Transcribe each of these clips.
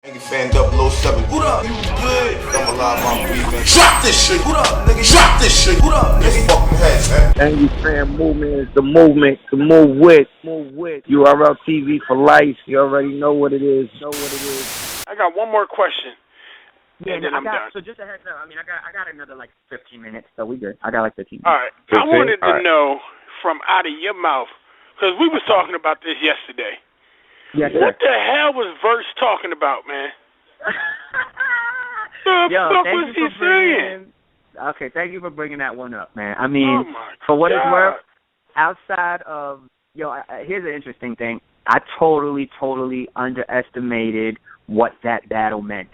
Fan 007. What up? You good? I'm alive, my breathing. Drop this shit. What up, nigga? Drop this shit. What up, nigga? Fucking heads, man. Angry Fan Movement is the movement to move with. URL TV for life. You already know what it is. I got one more question. Yeah, and then I'm done. So just a heads up. I mean, I got another like 15 minutes, so we good. I got like 15 minutes. All right. 15? I wanted to All right. know from out of your mouth, because we was talking about this yesterday. Yes, What the hell was Verse talking about, man? The fuck was he saying? Okay, thank you for bringing that one up, man. I mean, Oh my for what God. it's worth, outside of, here's an interesting thing. I totally underestimated what that battle meant.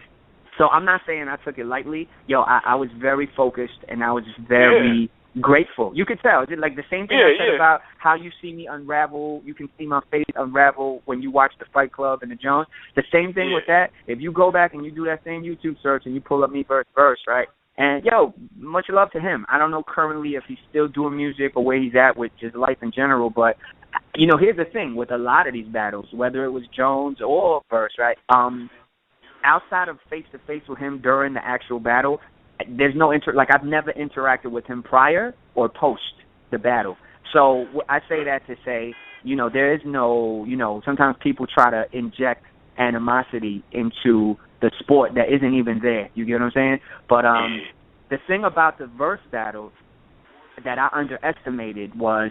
So I'm not saying I took it lightly. I was very focused, and I was very grateful. You could tell. Like the same thing I said about how you see me unravel. You can see my face unravel when you watch the Fight Club and the Jones. The same thing with that. If you go back and you do that same YouTube search and you pull up me verse, right? And, much love to him. I don't know currently if he's still doing music or where he's at with just life in general, but, here's the thing with a lot of these battles, whether it was Jones or Verse, right? Outside of face-to-face with him during the actual battle, there's no I've never interacted with him prior or post the battle. So I say that to say, there is no, sometimes people try to inject animosity into the sport that isn't even there. You get what I'm saying? But the thing about the Verse battles that I underestimated was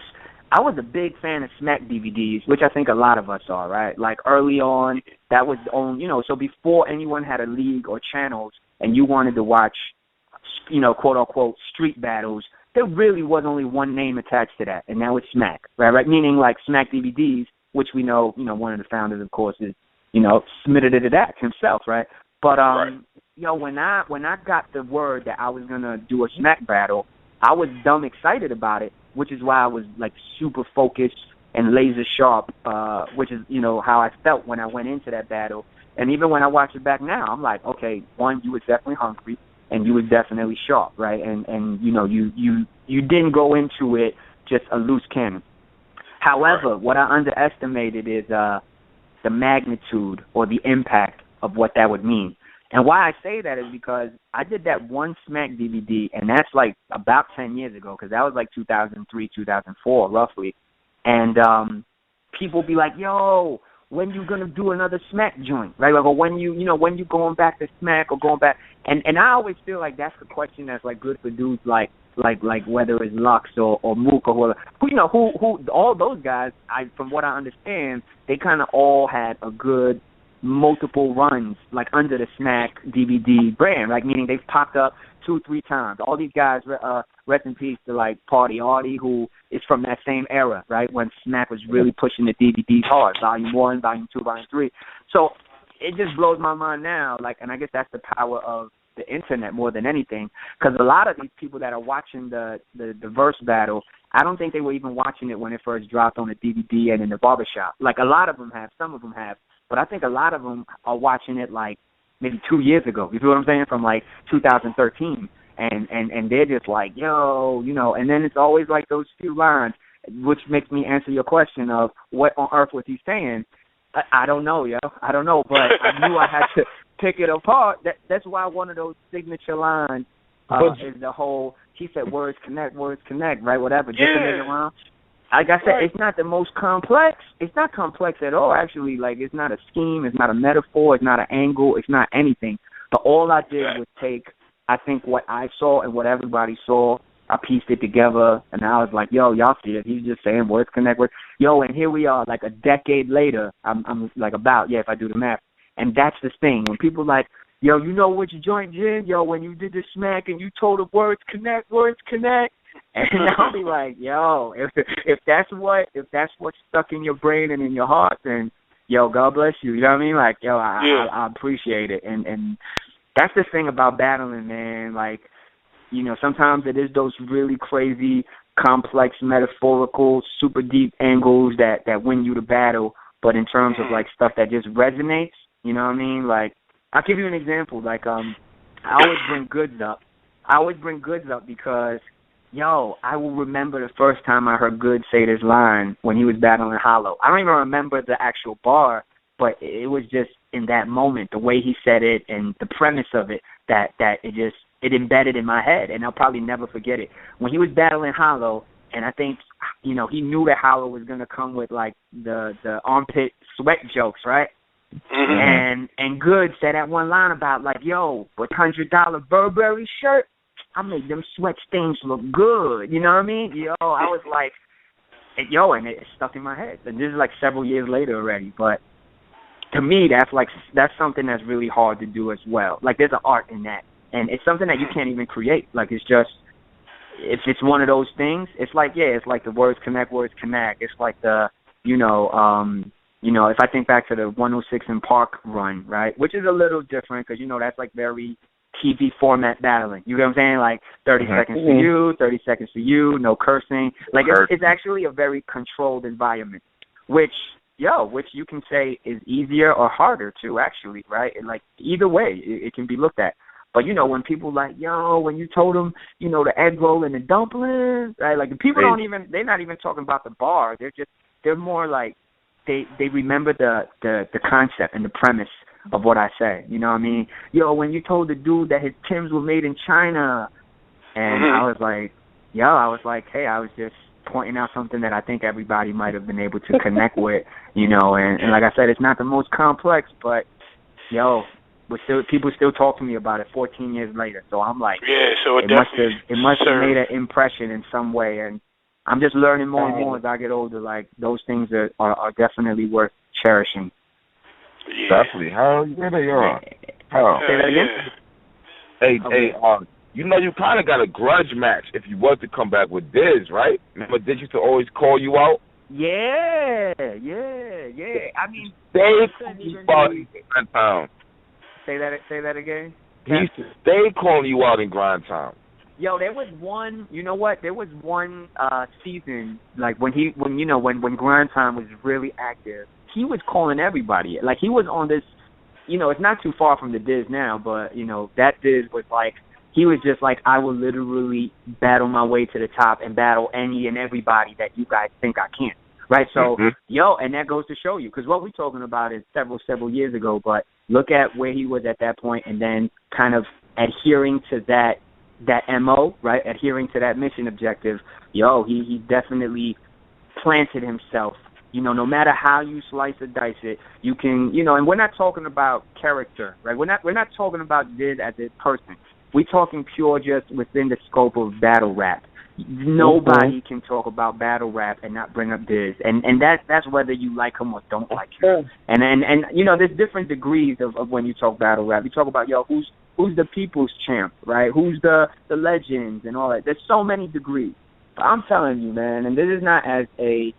I was a big fan of Smack DVDs, which I think a lot of us are, right? Like early on, that was on, so before anyone had a league or channels and you wanted to watch, quote unquote street battles, there really was only one name attached to that, and that was Smack, right? Meaning like Smack DVDs, which we know, one of the founders, of course, is, submitted it to that himself, right? But when I got the word that I was gonna do a Smack battle, I was dumb excited about it, which is why I was like super focused and laser sharp, which is how I felt when I went into that battle. And even when I watch it back now, I'm like, okay, one, you was definitely hungry, and you was definitely sharp, right? And you didn't go into it just a loose cannon. However, what I underestimated is the magnitude or the impact of what that would mean. And why I say that is because I did that one Smack DVD, and that's like about 10 years ago, because that was like 2003, 2004, roughly. And people be like, yo, when you gonna do another Smack joint, right? Like, or when when you going back to Smack or going back, and I always feel like that's the question that's like good for dudes like whether it's Lux or Mook or who all those guys. From what I understand, they kind of all had a good multiple runs like under the Smack DVD brand, like meaning they've popped up 2-3 times. All these guys, rest in peace to like Party Artie, who is from that same era, right, when Smack was really pushing the DVDs hard, Volume 1, Volume 2, Volume 3. So it just blows my mind now, and I guess that's the power of the internet more than anything, because a lot of these people that are watching the Verse battle, I don't think they were even watching it when it first dropped on the DVD and in the barbershop. Like a lot of them have, some of them have, but I think a lot of them are watching it like maybe 2 years ago. You feel what I'm saying? From like 2013. And they're just like, yo, and then it's always like those few lines, which makes me answer your question of what on earth was he saying? I don't know, yo. I don't know, but I knew I had to pick it apart. That's why one of those signature lines is the whole, he said words connect, right, whatever, just to make it around. Like I said, It's not the most complex. It's not complex at all, actually. Like, it's not a scheme. It's not a metaphor. It's not an angle. It's not anything. But all I did was take, I think, what I saw and what everybody saw. I pieced it together, and I was like, yo, y'all see it. He's just saying words connect. Yo, and here we are, like a decade later. I'm like if I do the math. And that's the thing. When people like, yo, what your joint did? Yo, when you did the Smack and you told the words connect. And I'll be like, yo, if that's what's stuck in your brain and in your heart, then yo, God bless you. You know what I mean? Like, yo, I appreciate it. And that's the thing about battling, man. Like, sometimes it is those really crazy, complex, metaphorical, super deep angles that win you the battle. But in terms of like stuff that just resonates, you know what I mean? Like, I'll give you an example. Like, I always bring Goods up. Because I will remember the first time I heard Good say this line when he was battling Hollow. I don't even remember the actual bar, but it was just in that moment, the way he said it and the premise of it, that it embedded in my head, and I'll probably never forget it. When he was battling Hollow, and I think, he knew that Hollow was going to come with, like, the armpit sweat jokes, right? Mm-hmm. And Good said that one line about, like, yo, with $100 Burberry shirt, I made them sweat stains look good. You know what I mean? Yo, I was like, and it stuck in my head. And this is, like, several years later already. But to me, that's something that's really hard to do as well. Like, there's an art in that. And it's something that you can't even create. Like, it's just, if it's one of those things, it's like, it's like the words connect. It's like the, if I think back to the 106 in Park run, right, which is a little different because, that's like very TV format battling. You know what I'm saying? Like 30 seconds for you, 30 seconds for you, no cursing. Like, it's actually a very controlled environment, which you can say is easier or harder too, actually, right? And like, either way, it can be looked at. But, when people like, when you told them, the egg roll and the dumplings, right? Like, the people they're not even talking about the bar. They're more like, they remember the concept and the premise of what I say. You know what I mean? When you told the dude that his Timbs were made in China, and I was like, hey, I was just pointing out something that I think everybody might have been able to connect with, and like I said, it's not the most complex, but, people still talk to me about it 14 years later. So I'm like, so it must have made an impression in some way. And I'm just learning more and more as I get older. Like, those things are definitely worth cherishing. Yeah. Definitely. Hell yeah, they are. Say that again? Hey, you kind of got a grudge match if you was to come back with Diz, right? Remember Diz used to always call you out? Yeah. I mean, Say that again. He used to stay calling you out in grind time. Yo, there was one. You know what? There was one season, like when grind time was really active. He was calling everybody. Like, he was on this. It's not too far from the Diz now, but that Diz was like, he was just like, I will literally battle my way to the top and battle any and everybody that you guys think I can't. Right, so, and that goes to show you, because what we're talking about is several years ago, but look at where he was at that point, and then kind of adhering to that MO, right, adhering to that mission objective. He definitely planted himself. No matter how you slice or dice it, you can, and we're not talking about character, right? We're not talking about Diz as a person. We're talking pure just within the scope of battle rap. Nobody can talk about battle rap and not bring up Diz, and that's whether you like him or don't like him. And there's different degrees of when you talk battle rap. You talk about who's the people's champ, right? Who's the legends and all that. There's so many degrees. But I'm telling you, man, and this is not as a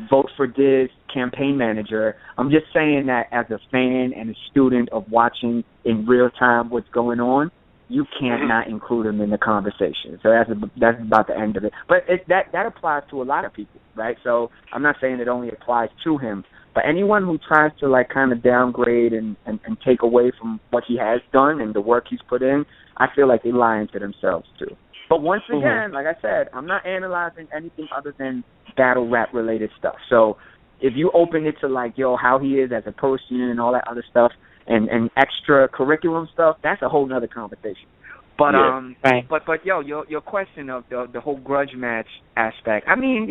vote for Diz campaign manager. I'm just saying that as a fan and a student of watching in real time what's going on. You can't not include him in the conversation. So that's about the end of it. But that applies to a lot of people, right? So I'm not saying it only applies to him. But anyone who tries to, like, kind of downgrade and take away from what he has done and the work he's put in, I feel like they're lying to themselves, too. But once again, like I said, I'm not analyzing anything other than battle rap-related stuff. So if you open it to, like, how he is as a person and all that other stuff, and extra curriculum stuff, that's a whole nother conversation. But but your question of the whole grudge match aspect, I mean,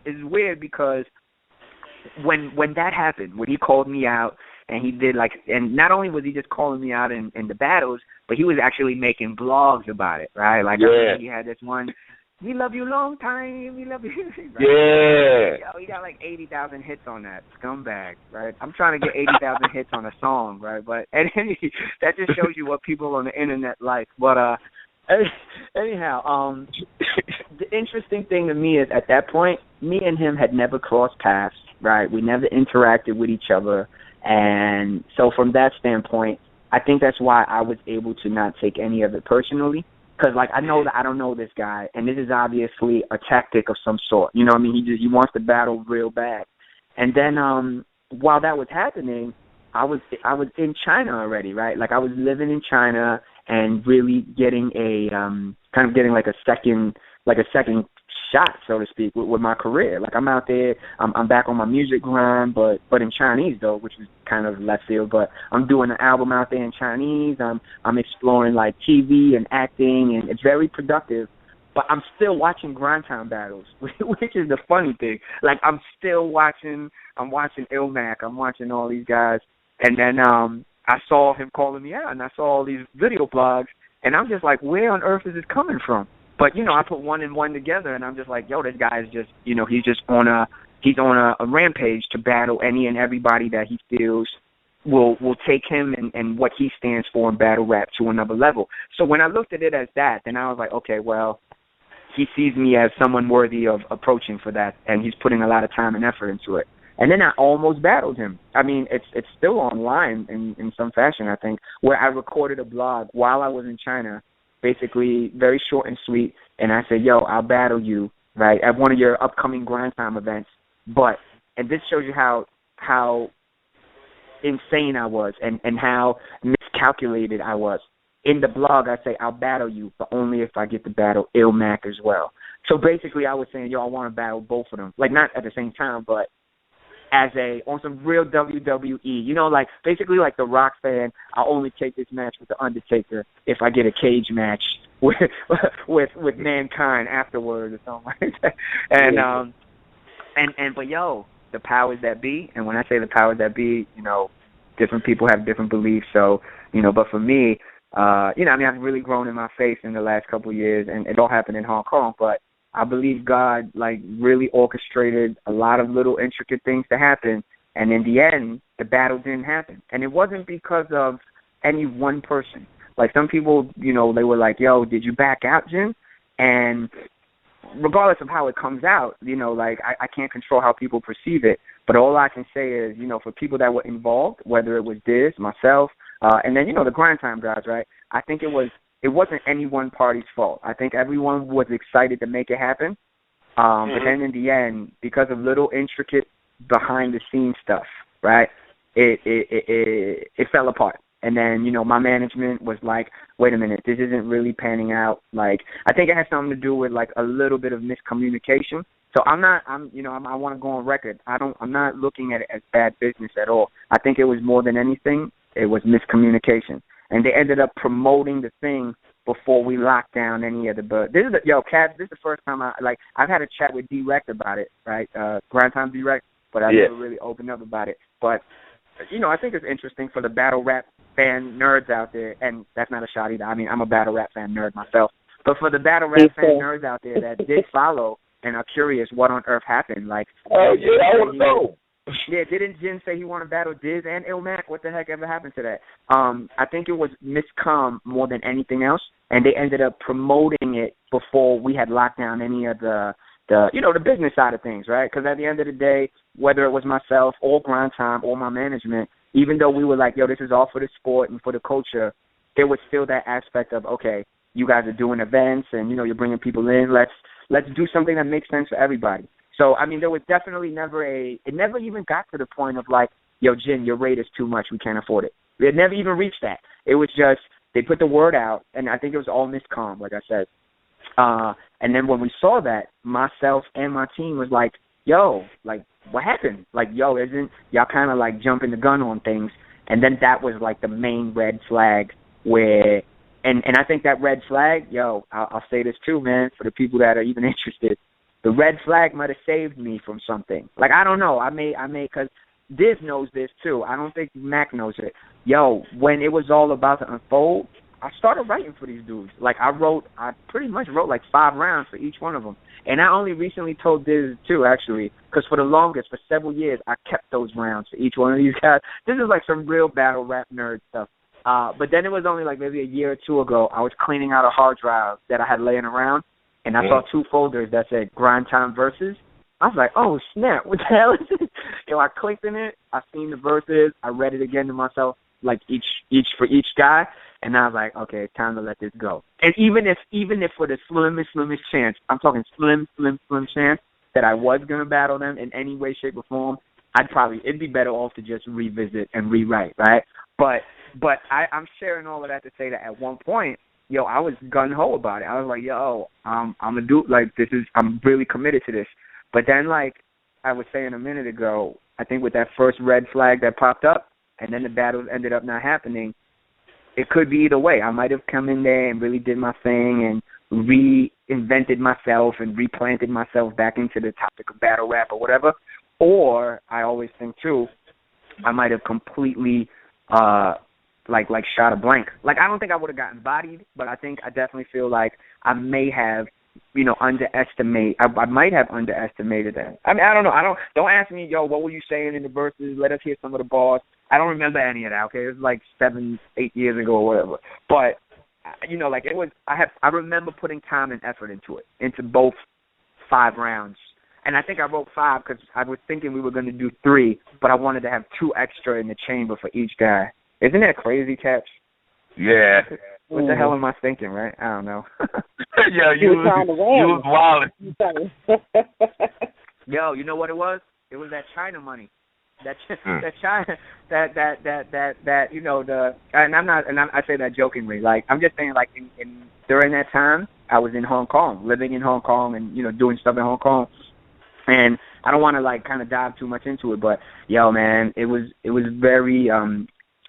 it's weird because when that happened, when he called me out and he did and not only was he just calling me out in the battles, but he was actually making blogs about it, right? Like, he had this one, we love you long time, we love you. Right? Yeah. He got like 80,000 hits on that scumbag, right? I'm trying to get 80,000 hits on a song, right? But that just shows you what people on the internet like. But anyhow, the interesting thing to me is at that point, me and him had never crossed paths, right? We never interacted with each other. And so from that standpoint, I think that's why I was able to not take any of it personally. Because, like, I know that I don't know this guy, and this is obviously a tactic of some sort. You know what I mean? He wants to battle real bad. And then while that was happening, I was in China already, right? Like, I was living in China and really getting a second shot, so to speak, with my career. Like, I'm out there, I'm back on my music grind, but in Chinese, though, which is kind of left field. But I'm doing an album out there in Chinese. I'm exploring, like, TV and acting, and it's very productive. But I'm still watching Grind Time battles, which is the funny thing. Like, I'm watching Ilmac, I'm watching all these guys, and then I saw him calling me out, and I saw all these video blogs, and I'm just like, where on earth is this coming from? But, I put one and one together, and I'm just like, yo, this guy is just, he's just on a rampage to battle any and everybody that he feels will take him and what he stands for in battle rap to another level. So when I looked at it as that, then I was like, okay, well, he sees me as someone worthy of approaching for that, and he's putting a lot of time and effort into it. And then I almost battled him. I mean, it's still online in some fashion, I think, where I recorded a blog while I was in China, basically very short and sweet, and I said, yo, I'll battle you, right, at one of your upcoming Grind Time events. And this shows you how insane I was and how miscalculated I was. In the blog, I say, I'll battle you, but only if I get to battle Ilmac as well. So basically, I was saying, yo, I want to battle both of them. Like, not at the same time, but on some real WWE. Like, basically like the Rock fan, I'll only take this match with The Undertaker if I get a cage match with Mankind afterwards or something like that. But yo, the powers that be, and when I say the powers that be, different people have different beliefs. So, but for me, I've really grown in my faith in the last couple of years, and it all happened in Hong Kong, but I believe God, like, really orchestrated a lot of little intricate things to happen, and in the end, the battle didn't happen. And it wasn't because of any one person. Like, some people, they were like, yo, did you back out, Jim? And regardless of how it comes out, like, I can't control how people perceive it, but all I can say is, for people that were involved, whether it was Diz, myself, and then, the Grind Time guys, right, I think it wasn't any one party's fault. I think everyone was excited to make it happen. But then in the end, because of little intricate behind-the-scenes stuff, right, it fell apart. And then, my management was like, wait a minute, this isn't really panning out. Like, I think it has something to do with, like, a little bit of miscommunication. So I want to go on record. I'm not looking at it as bad business at all. I think it was more than anything, it was miscommunication. And they ended up promoting the thing before we locked down any of the buzz. Cavs, this is the first time I've had a chat with D-Rect about it, right? Grind Time D-Rect, but I never really opened up about it. But, I think it's interesting for the battle rap fan nerds out there, and that's not a shot either. I mean, I'm a battle rap fan nerd myself. But for the battle rap fan nerds out there that did follow and are curious what on earth happened, like... Oh, yeah, I want to know. Yeah, didn't Jin say he wanted to battle Diz and Ilmac? What the heck ever happened to that? I think it was miscom more than anything else, and they ended up promoting it before we had locked down any of the business side of things, right? Because at the end of the day, whether it was myself or Grind Time or my management, even though we were like, yo, this is all for the sport and for the culture, there was still that aspect of, okay, you guys are doing events and, you're bringing people in. Let's do something that makes sense for everybody. So, I mean, there was definitely it never even got to the point of like, yo, Jin, your rate is too much, we can't afford it. It never even reached that. It was just, they put the word out, and I think it was all miscomm, like I said. And then when we saw that, myself and my team was like, yo, like, what happened? Like, yo, isn't y'all kind of like jumping the gun on things? And then that was like the main red flag where, and I think that red flag, yo, I'll say this too, man, for the people that are even interested. The red flag might have saved me from something. Like, I don't know. I may, because Diz knows this too. I don't think Mac knows it. Yo, when it was all about to unfold, I started writing for these dudes. Like, I pretty much wrote like 5 rounds for each one of them. And I only recently told Diz too, actually, because for the longest, for several years, I kept those rounds for each one of these guys. This is like some real battle rap nerd stuff. But then it was only like maybe a year or two ago, I was cleaning out a hard drive that I had laying around, and I saw 2 folders that said Grind Time Versus. I was like, oh, snap, what the hell is this? I clicked in it, I seen the verses, I read it again to myself, like each for each guy, and I was like, okay, it's time to let this go. And even if for the slimmest chance, I'm talking slim chance that I was going to battle them in any way, shape, or form, it'd be better off to just revisit and rewrite, right? But I'm sharing all of that to say that at one point, I was gung-ho about it. I was like, yo, I'm gonna do, like, I'm really committed to this. But then, like I was saying a minute ago, I think with that first red flag that popped up, and then the battles ended up not happening, it could be either way. I might have come in there and really did my thing and reinvented myself and replanted myself back into the topic of battle rap or whatever. Or I always think, too, I might have completely, like shot a blank. Like, I don't think I would have gotten bodied, but I definitely feel like I may have, I might have underestimated that. I mean, I don't know. Don't ask me, yo, what were you saying in the verses? Let us hear some of the bars. I don't remember any of that, okay? It was like 7-8 years ago or whatever. But, like, it was, I remember putting time and effort into both 5 rounds. And I think I wrote 5 because I was thinking we were going to do 3, but I wanted to have 2 extra in the chamber for each guy. Isn't that crazy, Caps? Yeah. What the hell am I thinking, right? I don't know. Yeah, you was wild. Yo, you know what it was? It was that China money. That China, that I say that jokingly. Like, I'm just saying, like, in during that time, I was in Hong Kong, living in Hong Kong, and doing stuff in Hong Kong. And I don't want to like kind of dive too much into it, but yo, man, it was very.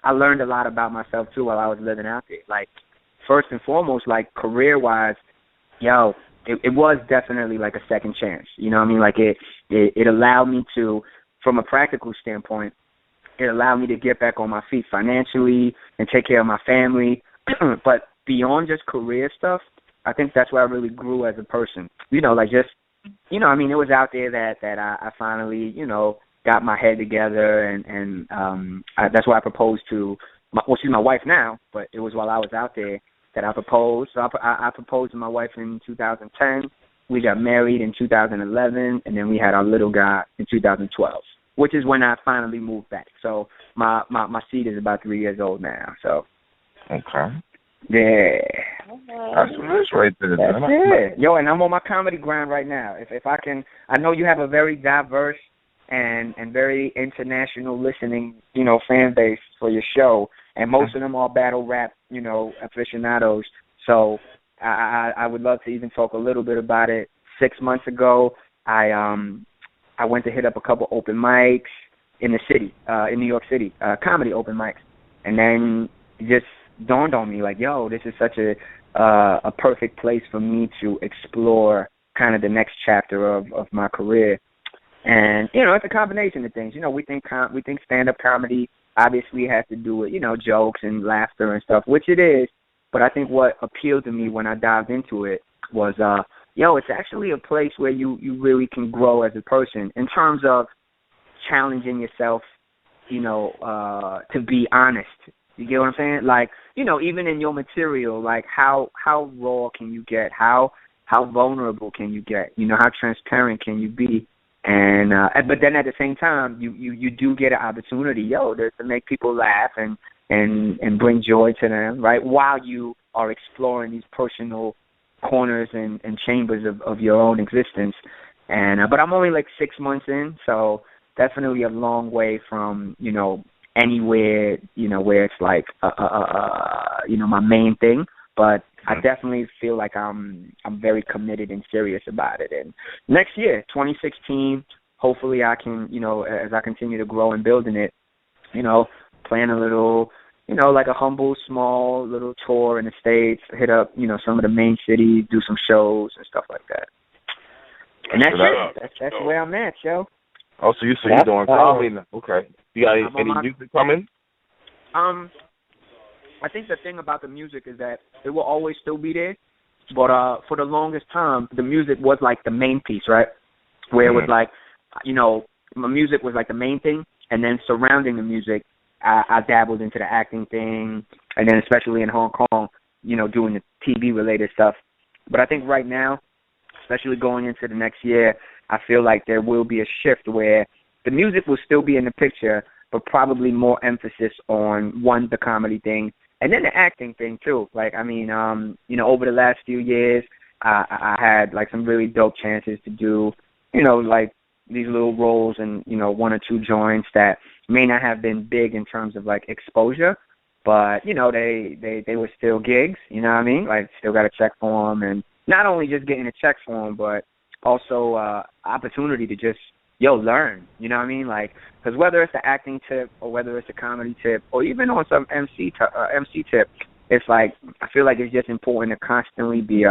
I learned a lot about myself too while I was living out there. Like, first and foremost, like career-wise, yo, it was definitely like a second chance. You know what I mean? Like it allowed me to, from a practical standpoint, it allowed me to get back on my feet financially and take care of my family. But beyond just career stuff, I think that's where I really grew as a person. Like just, it was out there that I finally, got my head together, and that's why I proposed to, she's my wife now, but it was while I was out there that I proposed. So I proposed to my wife in 2010. We got married in 2011, and then we had our little guy in 2012, which is when I finally moved back. So my seed is about 3 years old now. So okay, yeah, that's right there. That's it. Yo, and I'm on my comedy grind right now. If I can, I know you have a very diverse and very international listening, fan base for your show, and most of them are battle rap, aficionados. So I would love to even talk a little bit about it. 6 months ago, I went to hit up a couple open mics in the city, in New York City, comedy open mics, and then it just dawned on me like, yo, this is such a perfect place for me to explore kind of the next chapter of my career. And, it's a combination of things. We think stand-up comedy obviously has to do with, jokes and laughter and stuff, which it is. But I think what appealed to me when I dived into it was, it's actually a place where you really can grow as a person in terms of challenging yourself, to be honest. You get what I'm saying? Like, even in your material, like how raw can you get? How vulnerable can you get? How transparent can you be? And but then at the same time, you do get an opportunity, to make people laugh and bring joy to them, right? While you are exploring these personal corners and chambers of your own existence. And but I'm only like 6 months in, so definitely a long way from anywhere where it's like my main thing. But I definitely feel like I'm very committed and serious about it. And next year, 2016, hopefully I can, as I continue to grow and build in it, plan a little, like a humble, small little tour in the States, hit up, some of the main cities, do some shows and stuff like that. And that's it. That's where I'm at, yo. Oh, so you're doing comedy now. Okay. You got any music coming? I think the thing about the music is that it will always still be there, but for the longest time, the music was like the main piece, right? Where it was like, my music was like the main thing, and then surrounding the music, I dabbled into the acting thing, and then especially in Hong Kong, doing the TV-related stuff. But I think right now, especially going into the next year, I feel like there will be a shift where the music will still be in the picture, but probably more emphasis on, one, the comedy thing, and then the acting thing, too. Like, I mean, over the last few years, I had, like, some really dope chances to do, like, these little roles and, 1 or 2 joints that may not have been big in terms of, like, exposure. but you know they were still gigs. You know what I mean? Like still got a check for them, and not only just getting a check for them, but also opportunity to just learn. You know what I mean? Like because whether it's an acting tip or whether it's a comedy tip or even on some MC tip, it's like I feel like it's just important to constantly be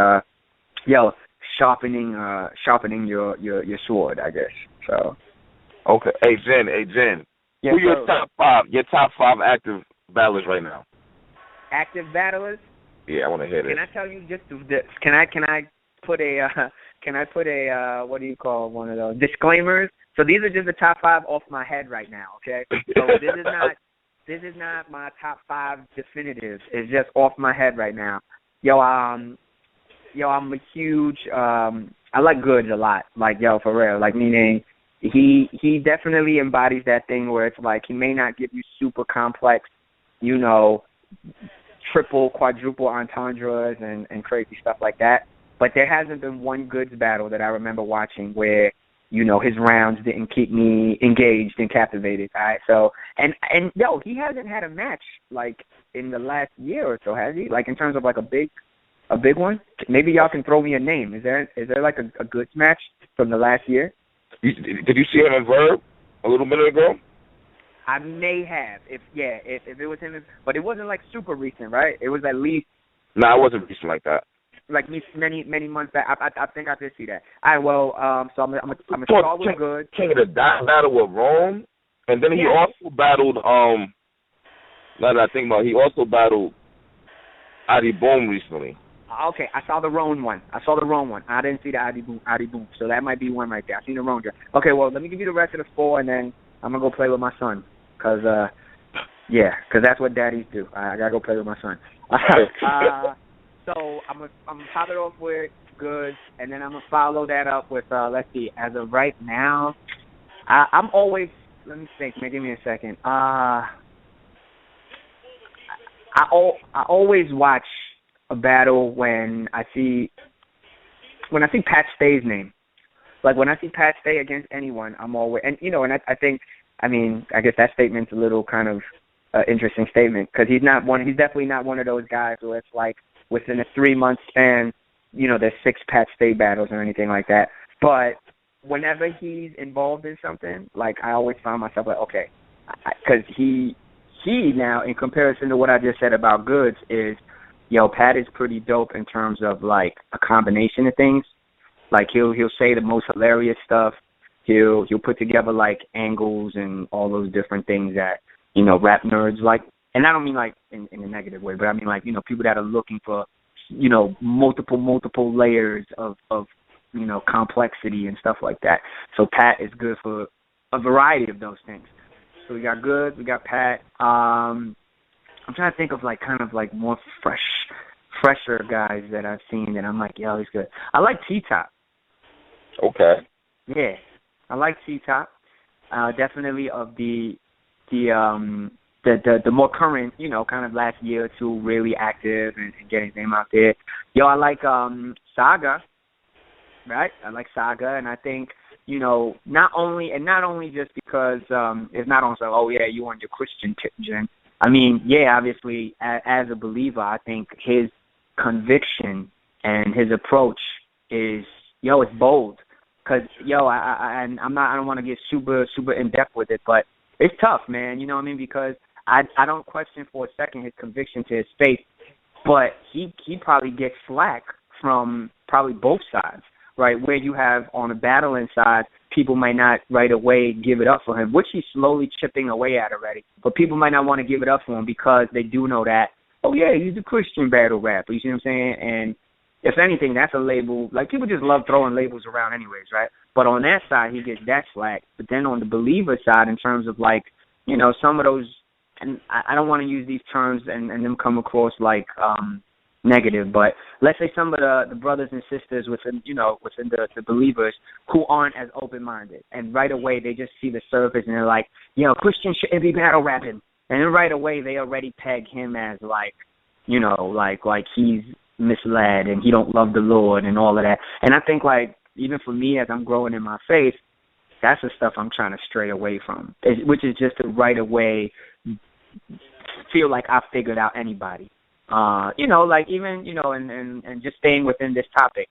sharpening your sword, I guess. So. Okay. Hey Jen. Yeah, who your top five active battlers right now? Active battlers? Yeah, I want to hear this. Can I tell you just this? Can I put a what do you call one of those disclaimers? So these are just the top 5 off my head right now, okay? So this is not my top 5 definitives. It's just off my head right now. I'm a huge I like Grudge a lot. Like for real. Like meaning he definitely embodies that thing where it's like he may not give you super complex, triple, quadruple entendres and crazy stuff like that. But there hasn't been one Goods battle that I remember watching where, his rounds didn't keep me engaged and captivated. All right. So and he hasn't had a match like in the last year or so, has he? Like in terms of like a big one? Maybe y'all can throw me a name. Is there like a Goods match from the last year? Did you see him in Verb a little minute ago? I may have. If it was him, but it wasn't like super recent, right? It was at least. No, it wasn't recent like that. Like many months back. I think I did see that. All right. Well, so I'm gonna start with Good. King of the battle with Rome, and then he also battled. Now that I think about it, he also battled Adi Boom recently. Okay, I saw the Roan one. I didn't see the Adi Boom, so that might be one right there. I seen the Roan. Okay, well, let me give you the rest of the 4, and then I'm gonna go play with my son, cause that's what daddies do. I gotta go play with my son. So I'm gonna top it off with Good, and then I'm gonna follow that up with let's see. As of right now, I'm always. Let me think. Give me a second. I always watch a battle when I see Pat Stay's name. Like when I see Pat Stay against anyone, I'm always and I think I guess that statement's a little kind of interesting statement because he's definitely not one of those guys where it's like within a 3-month span, there's 6 Pat Stay battles or anything like that. But whenever he's involved in something, like I always find myself like, okay, because he now in comparison to what I just said about Goods is. Pat is pretty dope in terms of like a combination of things. Like he'll say the most hilarious stuff. He'll put together like angles and all those different things that rap nerds like. And I don't mean like in a negative way, but I mean like people that are looking for multiple layers of complexity and stuff like that. So Pat is good for a variety of those things. So we got Good, we got Pat. I'm trying to think of like kind of like more fresher guys that I've seen that I'm like, he's good. I like T-Top. Okay. Yeah, I like T-Top. Definitely of the more current, kind of last year or two, really active and getting his name out there. I like Saga. Right, I like Saga, and I think not only just because it's not on so you on your Christian tip, Jen. Obviously, as a believer, I think his conviction and his approach is, it's bold. Cause, I don't want to get super in depth with it, but it's tough, man. You know what I mean? Because I don't question for a second his conviction to his faith, but he probably gets slack from probably both sides, right? Where you have on the battling side, people might not right away give it up for him, which he's slowly chipping away at already. But people might not want to give it up for him because they do know that, he's a Christian battle rapper. You see what I'm saying? And if anything, that's a label. Like, people just love throwing labels around anyways, right? But on that side, he gets that slack. But then on the believer side, in terms of, like, some of those, and I don't want to use these terms and them come across like negative, but let's say some of the brothers and sisters within the believers who aren't as open-minded, and right away they just see the surface and they're like, Christians shouldn't be battle rapping, and then right away they already peg him as like, like he's misled and he don't love the Lord and all of that. And I think like even for me as I'm growing in my faith, that's the stuff I'm trying to stray away from, which is just to right away feel like I figured out anybody. Like even, and just staying within this topic,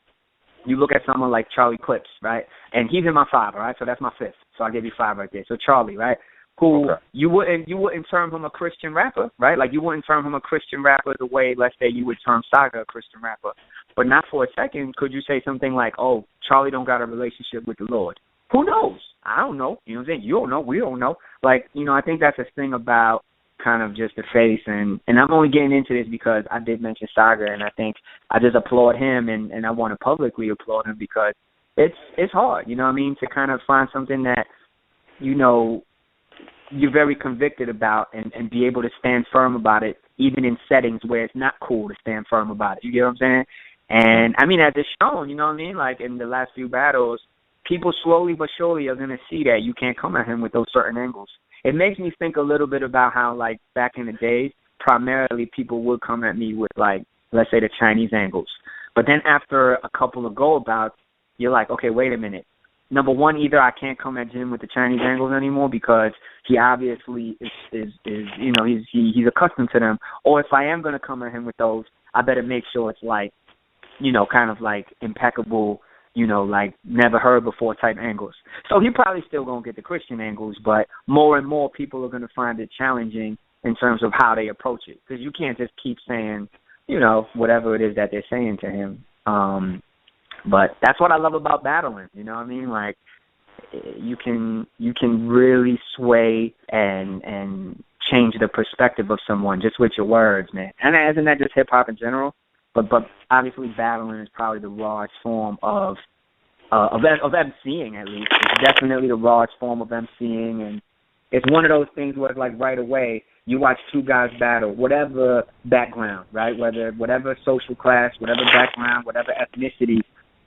you look at someone like Charlie Clips, right? And he's in my 5, all right? So that's my 5th. So I'll give you 5 right there. So Charlie, right? Who you wouldn't term him a Christian rapper, right? Like you wouldn't term him a Christian rapper the way, let's say, you would term Saga a Christian rapper. But not for a second could you say something like, oh, Charlie don't got a relationship with the Lord. Who knows? I don't know. You know what I'm saying? You don't know. We don't know. Like, I think that's a thing about kind of just the face. And I'm only getting into this because I did mention Saga, and I think I just applaud him, and I want to publicly applaud him because it's hard, you know what I mean, to kind of find something that, you're very convicted about and be able to stand firm about it, even in settings where it's not cool to stand firm about it. You get what I'm saying? And, I mean, as it's shown, you know what I mean, like in the last few battles, people slowly but surely are going to see that you can't come at him with those certain angles. It makes me think a little bit about how, like, back in the days, primarily people would come at me with, like, let's say the Chinese angles. But then after a couple of go-abouts, you're like, okay, wait a minute. Number one, either I can't come at Jim with the Chinese angles anymore because he obviously is he's accustomed to them. Or if I am going to come at him with those, I better make sure it's like, kind of like impeccable, like never heard before type angles. So he probably still going to get the Christian angles, but more and more people are going to find it challenging in terms of how they approach it. Because you can't just keep saying, whatever it is that they're saying to him. But that's what I love about battling, you know what I mean? Like, you can really sway and change the perspective of someone just with your words, man. And isn't that just hip-hop in general? But obviously battling is probably the rawest form of MCing, at least. It's definitely the rawest form of MCing, and it's one of those things where it's like right away you watch two guys battle, whatever background, right? Whatever social class, whatever background, whatever ethnicity,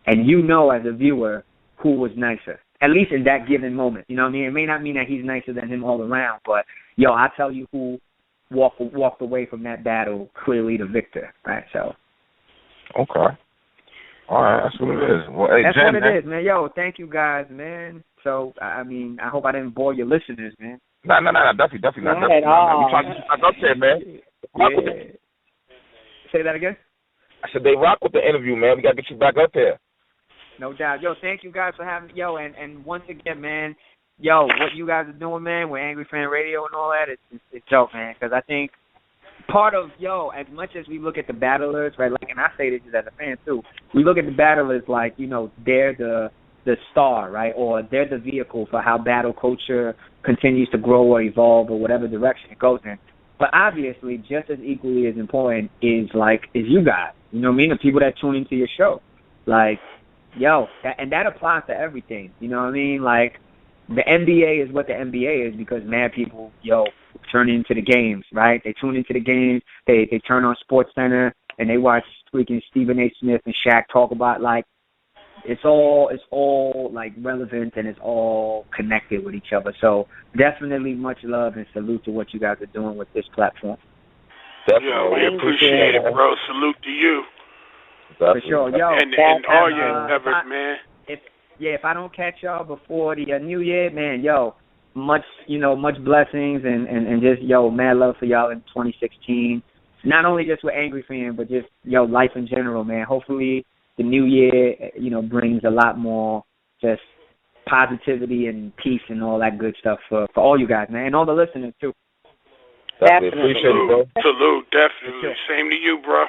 and as a viewer who was nicer, at least in that given moment. You know what I mean? It may not mean that he's nicer than him all around, but, I tell you who walked away from that battle clearly the victor, right? So. Okay. All right, that's what it is. Well, hey, that's Jen, what it is, man. Yo, thank you guys, man. So, I mean, I hope I didn't bore your listeners, man. No, definitely not. Definitely not. We trying to get you back up there, man. Yeah. Say that again? I said they rock with the interview, man. We got to get you back up there. No doubt. Yo, thank you guys for having me. Yo, and once again, man, what you guys are doing, man, with Angry Fan Radio and all that, it's dope, man, because I think part of, as much as we look at the battlers, right, like, and I say this as a fan, too, we look at the battlers like, they're the star, right, or they're the vehicle for how battle culture continues to grow or evolve or whatever direction it goes in. But obviously, just as equally as important is you guys, you know what I mean, the people that tune into your show. Like, and that applies to everything, you know what I mean? Like, the NBA is what the NBA is because mad people, turn into the games, right? They tune into the games, they turn on SportsCenter, and they watch freaking Stephen A. Smith and Shaq talk about, like, it's all like relevant and it's all connected with each other. So definitely much love and salute to what you guys are doing with this platform. Definitely. We appreciate it, bro. Salute to you. For sure. And all your endeavors, man. If I don't catch y'all before the new year, man, much blessings and just, mad love for y'all in 2016. Not only just with Angry Fan, but just, life in general, man. Hopefully the new year, brings a lot more just positivity and peace and all that good stuff for all you guys, man, and all the listeners, too. Definitely. Appreciate it, bro. Salute, definitely. Sure. Same to you, bro.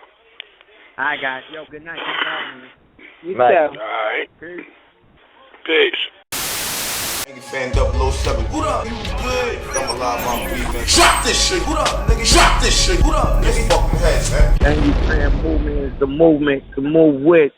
All right, guys. Good night. Thanks for having me. You too. All right. Peace. Angry Fan 007. What up? You good? I'm alive, I'm breathing. Drop this shit. What up, nigga? Drop this shit. What up, nigga? Fucking heads, man. Angry Fan movement is the movement to move with.